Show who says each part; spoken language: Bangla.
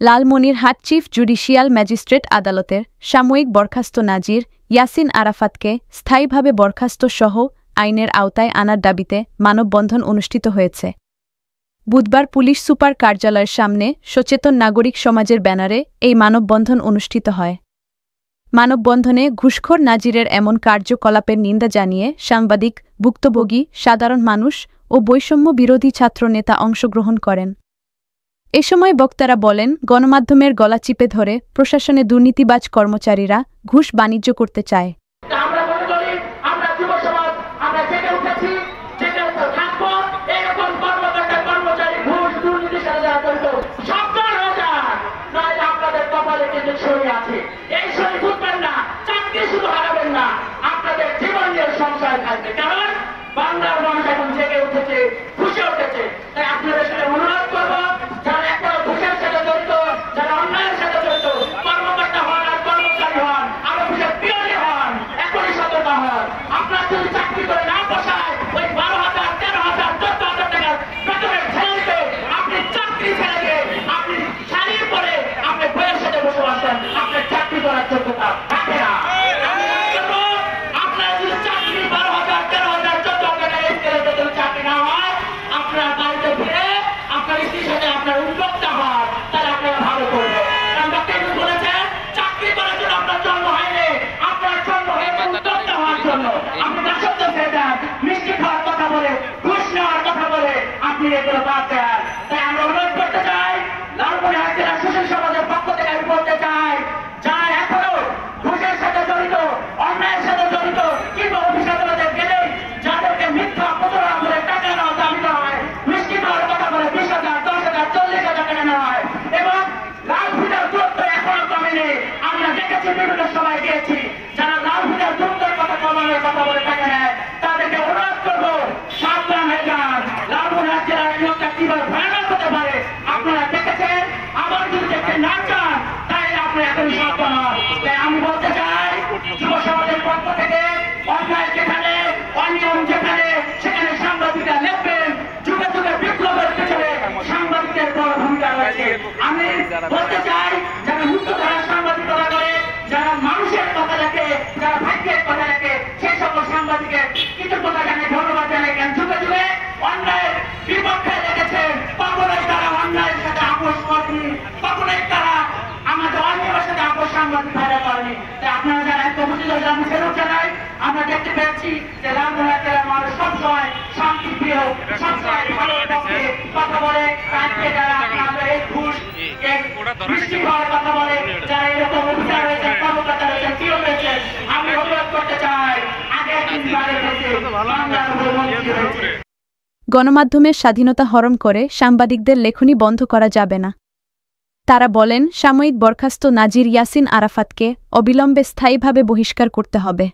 Speaker 1: লালমনিরহাট চিফ জুডিশিয়াল ম্যাজিস্ট্রেট আদালতের সাময়িক বরখাস্ত নাজির ইয়াসিন আরাফাতকে স্থায়ীভাবে বরখাস্ত সহ আইনের আওতায় আনার দাবিতে মানববন্ধন অনুষ্ঠিত হয়েছে। বুধবার পুলিশ সুপার কার্যালয়ের সামনে সচেতন নাগরিক সমাজের ব্যানারে এই মানববন্ধন অনুষ্ঠিত হয়। মানববন্ধনে ঘুষখোর নাজিরের এমন কার্যকলাপের নিন্দা জানিয়ে সাংবাদিক, ভুক্তভোগী, সাধারণ মানুষ ও বৈষম্য বিরোধী ছাত্র নেতা অংশগ্রহণ করেন। এ সময় বক্তারা বলেন, গণমাধ্যমের গলা চিপে ধরে প্রশাসনে দুর্নীতিবাজ কর্মচারীরা ঘুষ বাণিজ্য করতে চায়।
Speaker 2: বাংলার মানুষ এখন জেগে উঠেছে, খুশি উঠেছে। তাই আপনাদের সাথে অনুরোধ করবো, যারা একটা ঘুষের সাথে জড়িত, যারা অন্যায়ের সাথে জড়িত, কর্মকর্তা হন আর কর্মচারী হন, আর অফিসের পিয়নে হন, এখনই সতর্ক হন। আপনার যদি চাকরি করে না বসায় ওই 12,000, 13,000, 14,000 টাকার বেতনের ছেলেকে আপনি চাকরি ছেড়ে দিয়ে আপনি শাড়ির পরে আপনি বইয়ের সাথে বসবাস করেন, আপনার চাকরি করার যোগ্যতা থাকে না। তাই আমরা অনুরোধ করতে চাই, লালমনিরহাট জেলা সুশীল সমাজের পক্ষ থেকে আমি বলতে চাই, যারা এখনো ঘুষের সাথে জড়িত, অন্যায়ের সাথে জড়িত, কিংবা অফিস আদালতে গেলে যাদেরকে মিথ্যা প্রতারণা করে টাকা নেওয়া দাবি করা হয়, মিষ্টি খাওয়ার কথা বলে 20,000, 10,000, 40,000 টাকা নেওয়া হয় এবং লাল ফিতার দূরত্ব এখনো কমেনি। আমরা দেখেছি, বিভিন্ন সময় গিয়েছি, যারা লাল ফিতার দূরত্বের কথা কমানোর কথা বলে টাকা নেয় তাদেরকে অনুরোধ করবো, সাবধান হয়ে যান। লালমনিরহাট জেলার নিয়োগটা কিভাবে ভয়ানক হতে পারে আপনারা দেখেছেন। আবার যদি দেখতে না চান তাহলে আপনি এখনই সাবধান হন। তাই আমি বলতে চাই, যুব সমাজের পক্ষ থেকে অন্যায় যেখানে, অনিয়ম যেখানে, সেখানে সাংবাদিকরা লিখবেন। যুগে যুগে বিপ্লবের পেছনে সাংবাদিকদের বড় ভূমিকা রয়েছে। আমি বলতে চাই, যারা মুক্তধারা সাংবাদিকতা করে, যারা মানুষের কথা লেখে, যারা ভাগ্যের কথা লেখে, সেই সকল সাংবাদিকের কৃতজ্ঞতা জানাই, ধন্যবাদ জানাই। কেন যুগে যুগে অন্যায়ের বিপক্ষে লেগেছেন, কখনোই তারা অন্যায়ের সাথে আপোষ করেনি, কখনোই তারা আমাদের অন্যায়ের সাথে আপোষ সাংবাদিক ভাইরা করেনি। তাই আপনারা যারা এত উপস্থিত হয়েছে আমি ফেরত জানাই। আমরা দেখতে পেয়েছি যে লালমনিরহাট জেলার মানুষ সবসময় শান্তিপ্রিয়, সবসময় ভালোর পক্ষে কথা বলে। আজকে যারা আপনাদের এই ঘুষ, এই মিষ্টি খাওয়ার কথা বলে, যারা এরকম অফিসার হয়েছে, কর্মকর্তা হয়েছে, প্রিয় হয়েছে, আমি অনুরোধ করতে চাই, আগে একদিন বাড়ি হয়েছে বাংলার উপর মন্ত্রী হয়েছে।
Speaker 1: গণমাধ্যমের স্বাধীনতা হরণ করে সাংবাদিকদের লেখনী বন্ধ করা যাবে না। তারা বলেন, সাময়িক বরখাস্ত নাজির ইয়াসিন আরাফাতকে অবিলম্বে স্থায়ীভাবে বহিষ্কার করতে হবে।